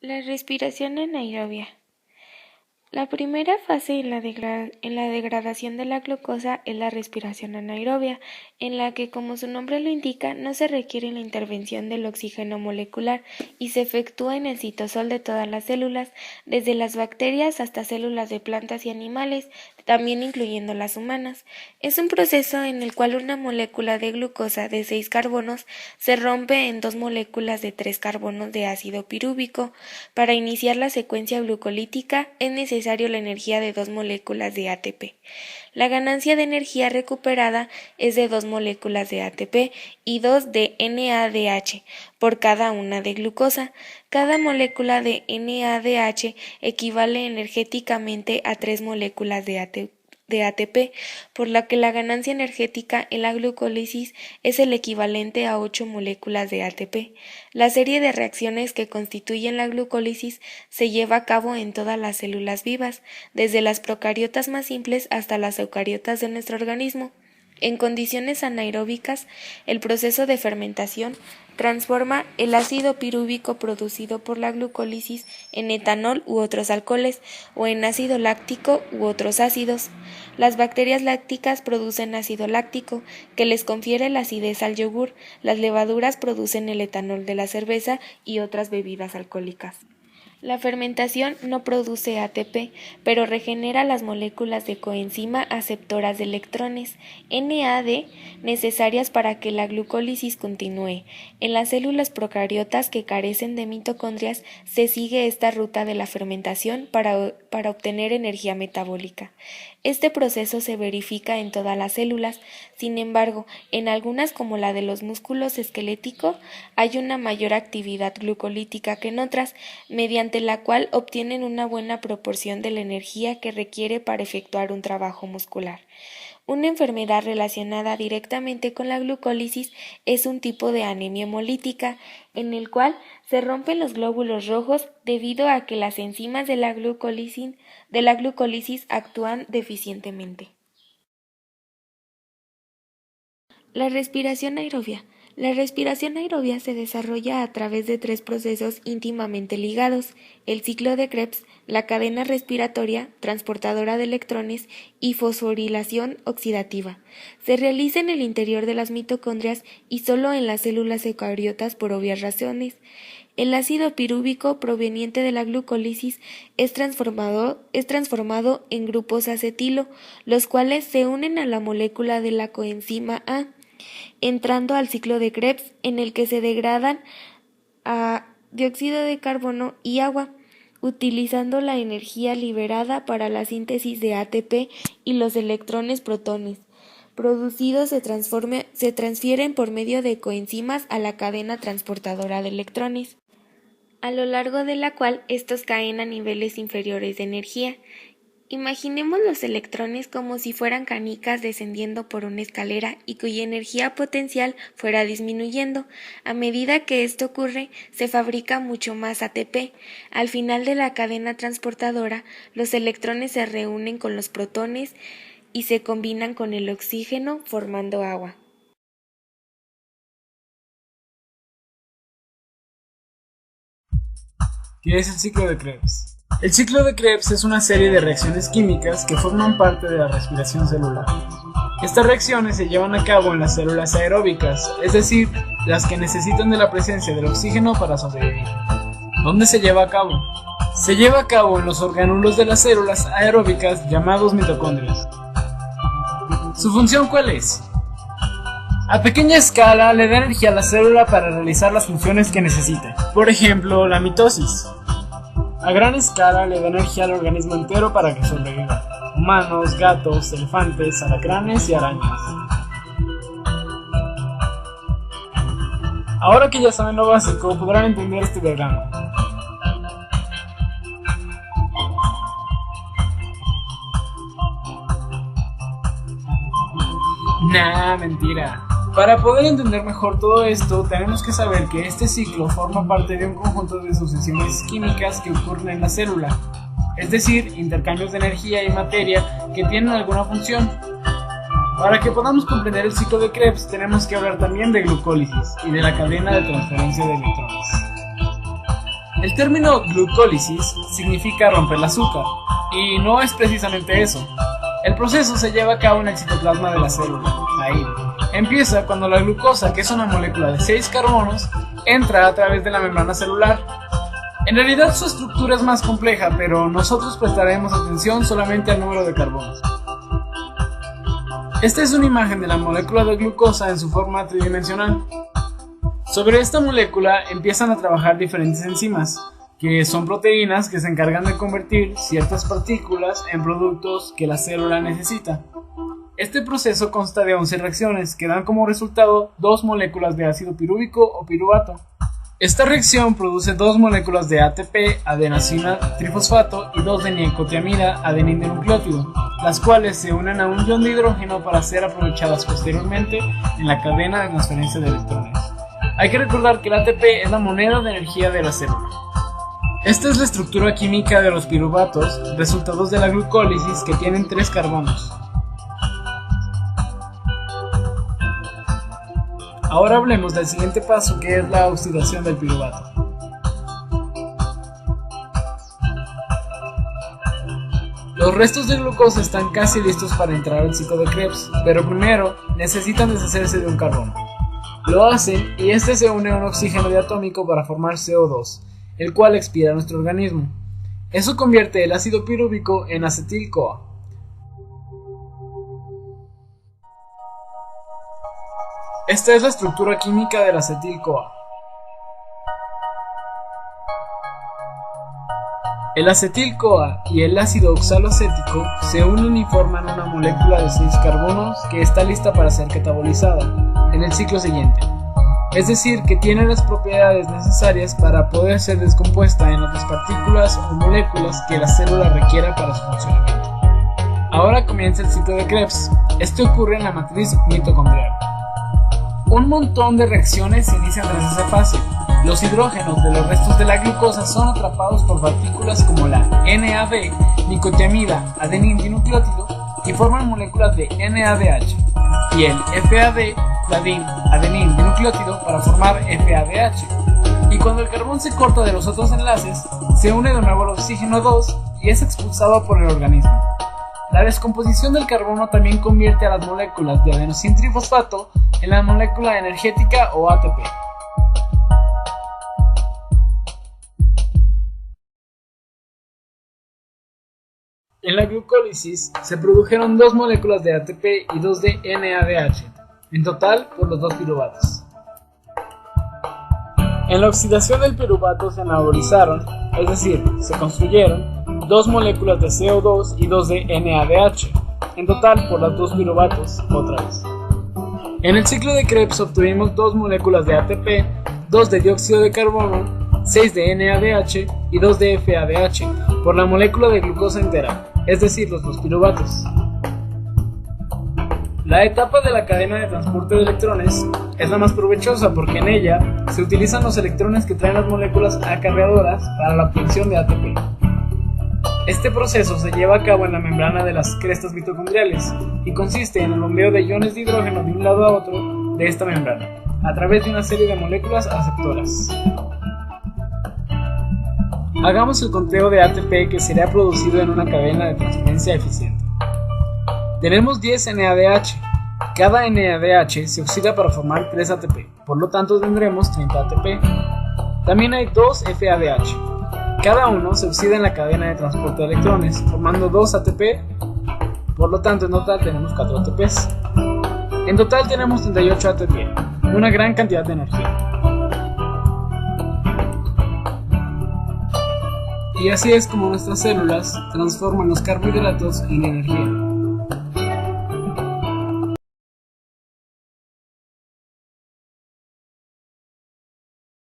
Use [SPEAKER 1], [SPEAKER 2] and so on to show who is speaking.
[SPEAKER 1] La respiración anaerobia. La primera fase en la degradación de la glucosa es la respiración anaerobia, en la que, como su nombre lo indica, no se requiere la intervención del oxígeno molecular y se efectúa en el citosol de todas las células, desde las bacterias hasta células de plantas y animales, también incluyendo las humanas. Es un proceso en el cual una molécula de glucosa de 6 carbonos se rompe en 2 moléculas de 3 carbonos de ácido pirúvico. Para iniciar la secuencia glucolítica es necesario la energía de 2 moléculas de ATP. La ganancia de energía recuperada es de 2 moléculas de ATP y 2 de NADH por cada una de glucosa. Cada molécula de NADH equivale energéticamente a 3 moléculas de ATP, por lo que la ganancia energética en la glucólisis es el equivalente a 8 moléculas de ATP. La serie de reacciones que constituyen la glucólisis se lleva a cabo en todas las células vivas, desde las procariotas más simples hasta las eucariotas de nuestro organismo. En condiciones anaeróbicas, el proceso de fermentación transforma el ácido pirúvico producido por la glucólisis en etanol u otros alcoholes, o en ácido láctico u otros ácidos. Las bacterias lácticas producen ácido láctico, que les confiere la acidez al yogur. Las levaduras producen el etanol de la cerveza y otras bebidas alcohólicas. La fermentación no produce ATP, pero regenera las moléculas de coenzima aceptoras de electrones, NAD, necesarias para que la glucólisis continúe. En las células procariotas que carecen de mitocondrias se sigue esta ruta de la fermentación para obtener energía metabólica. Este proceso se verifica en todas las células. Sin embargo, en algunas, como la de los músculos esqueléticos, hay una mayor actividad glucolítica que en otras, mediante la cual obtienen una buena proporción de la energía que requiere para efectuar un trabajo muscular. Una enfermedad relacionada directamente con la glucólisis es un tipo de anemia hemolítica, en el cual se rompen los glóbulos rojos debido a que las enzimas de la glucólisis actúan deficientemente. La respiración aerobia. La respiración aerobia se desarrolla a través de 3 procesos íntimamente ligados: el ciclo de Krebs, la cadena respiratoria, transportadora de electrones, y fosforilación oxidativa. Se realiza en el interior de las mitocondrias y solo en las células eucariotas por obvias razones. El ácido pirúvico proveniente de la glucólisis es transformado en grupos acetilo, los cuales se unen a la molécula de la coenzima A, entrando al ciclo de Krebs, en el que se degradan a dióxido de carbono y agua, utilizando la energía liberada para la síntesis de ATP, y los electrones protones producidos se transfieren por medio de coenzimas a la cadena transportadora de electrones, a lo largo de la cual estos caen a niveles inferiores de energía. Imaginemos los electrones como si fueran canicas descendiendo por una escalera y cuya energía potencial fuera disminuyendo. A medida que esto ocurre, se fabrica mucho más ATP. Al final de la cadena transportadora, los electrones se reúnen con los protones y se combinan con el oxígeno, formando agua.
[SPEAKER 2] ¿Qué es el ciclo de Krebs? El ciclo de Krebs es una serie de reacciones químicas que forman parte de la respiración celular. Estas reacciones se llevan a cabo en las células aeróbicas, es decir, las que necesitan de la presencia del oxígeno para sobrevivir. ¿Dónde se lleva a cabo? Se lleva a cabo en los orgánulos de las células aeróbicas llamados mitocondrias. ¿Su función cuál es? A pequeña escala le da energía a la célula para realizar las funciones que necesita, por ejemplo, la mitosis. A gran escala le da energía al organismo entero para que sobreviva: humanos, gatos, elefantes, alacranes y arañas. Ahora que ya saben lo básico, podrán entender este diagrama. Nah, mentira. Para poder entender mejor todo esto, tenemos que saber que este ciclo forma parte de un conjunto de sucesiones químicas que ocurren en la célula, es decir, intercambios de energía y materia que tienen alguna función. Para que podamos comprender el ciclo de Krebs, tenemos que hablar también de glucólisis y de la cadena de transferencia de electrones. El término glucólisis significa romper el azúcar, y no es precisamente eso. El proceso se lleva a cabo en el citoplasma de la célula. Ahí empieza cuando la glucosa, que es una molécula de 6 carbonos, entra a través de la membrana celular. En realidad su estructura es más compleja, pero nosotros prestaremos atención solamente al número de carbonos. Esta es una imagen de la molécula de glucosa en su forma tridimensional. Sobre esta molécula empiezan a trabajar diferentes enzimas, que son proteínas que se encargan de convertir ciertas partículas en productos que la célula necesita. Este proceso consta de 11 reacciones que dan como resultado 2 moléculas de ácido pirúvico o piruvato. Esta reacción produce 2 moléculas de ATP, adenosina trifosfato, y 2 de nicotiamida, adenindinucleótido, las cuales se unen a un ion de hidrógeno para ser aprovechadas posteriormente en la cadena de transferencia de electrones. Hay que recordar que el ATP es la moneda de energía de la célula. Esta es la estructura química de los piruvatos, resultados de la glucólisis, que tienen 3 carbonos. Ahora hablemos del siguiente paso, que es la oxidación del piruvato. Los restos de glucosa están casi listos para entrar al ciclo de Krebs, pero primero necesitan deshacerse de un carbono. Lo hacen y este se une a un oxígeno diatómico para formar CO2, el cual expira a nuestro organismo. Eso convierte el ácido pirúvico en acetil-CoA. Esta es la estructura química del acetil-CoA. El acetil-CoA y el ácido oxaloacético se unen y forman una molécula de 6 carbonos que está lista para ser catabolizada en el ciclo siguiente. Es decir, que tiene las propiedades necesarias para poder ser descompuesta en otras partículas o moléculas que la célula requiera para su funcionamiento. Ahora comienza el ciclo de Krebs. Este ocurre en la matriz mitocondrial. Un montón de reacciones se inician tras esa fase. Los hidrógenos de los restos de la glucosa son atrapados por partículas como la NAD, nicotiamida, adenindinucleótido, y forman moléculas de NADH, y el FAD, fladin, adenindinucleótido, para formar FADH. Y cuando el carbón se corta de los otros enlaces, se une de nuevo al oxígeno 2 y es expulsado por el organismo. La descomposición del carbono también convierte a las moléculas de adenosín trifosfato en la molécula energética o ATP. En la glucólisis se produjeron 2 moléculas de ATP y 2 de NADH, en total por los 2 piruvatos. En la oxidación del piruvato se anabolizaron, es decir, se construyeron 2 moléculas de CO2 y 2 de NADH, en total por los 2 piruvatos, otra vez. En el ciclo de Krebs obtuvimos 2 moléculas de ATP, 2 de dióxido de carbono, 6 de NADH y 2 de FADH por la molécula de glucosa entera, es decir, los 2 piruvatos. La etapa de la cadena de transporte de electrones es la más provechosa porque en ella se utilizan los electrones que traen las moléculas acarreadoras para la obtención de ATP. Este proceso se lleva a cabo en la membrana de las crestas mitocondriales y consiste en el bombeo de iones de hidrógeno de un lado a otro de esta membrana, a través de una serie de moléculas aceptoras. Hagamos el conteo de ATP que será producido en una cadena de transferencia eficiente. Tenemos 10 NADH. Cada NADH se oxida para formar 3 ATP, por lo tanto tendremos 30 ATP. También hay 2 FADH. Cada uno se oxida en la cadena de transporte de electrones, formando 2 ATP, por lo tanto en total tenemos 4 ATPs. En total tenemos 38 ATP, una gran cantidad de energía. Y así es como nuestras células transforman los carbohidratos en energía.